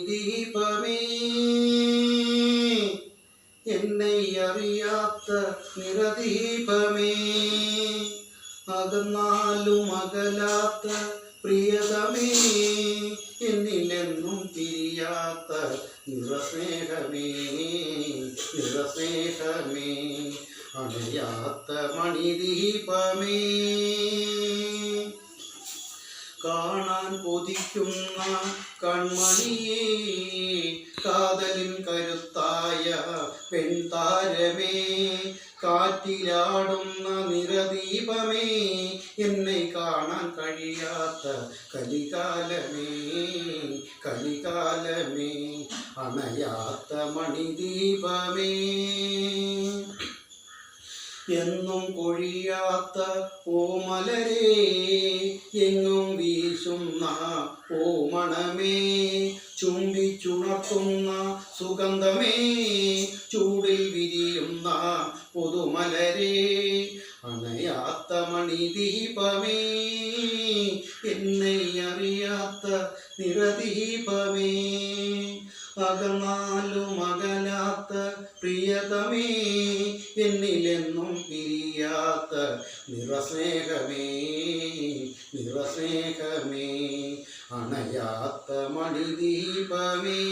മണിദീപമേ, എന്നെ അറിയാത്ത നിറദീപമേ, അകന്നാലും അകലാത്ത പ്രിയതമേ, എന്നിലെന്നും തിരിയാത്ത നിറസ്നേഹമേ, നിറസ്നേഹമേ, അണയാത്ത മണിദീപമേ, കാണാൻ കൊതിക്കുന്ന കൺമണിയേ, കാതലിൻ കരുത്തായ പെൺതാരമേ, കാറ്റിലാടുന്ന നിറദീപമേ, എന്നെ കാണാൻ കഴിയാത്ത കലികാലമേ, കലികാലമേ, അണയാത്ത മണിദീപമേ, എന്നും കൊഴിയാത്ത ഓമലരേ, എങ്ങും വീശുന്ന ഓമണമേ, ചുംബിച്ചുണർത്തുന്ന സുഗന്ധമേ, ചൂടിൽ വിരിയുന്ന പുതുമലരേ, അണയാത്ത മണിദീപമേ, എന്നെ അറിയാത്ത നിറദീപമേ, അകന്നാലും അകലാത്ത പ്രിയതമേ, എന്നിലെന്നും പിരിയാത്ത നിറസ്നേഹമേ, നിറസ്നേഹമേ, അണയാത്ത മണിദീപമേ.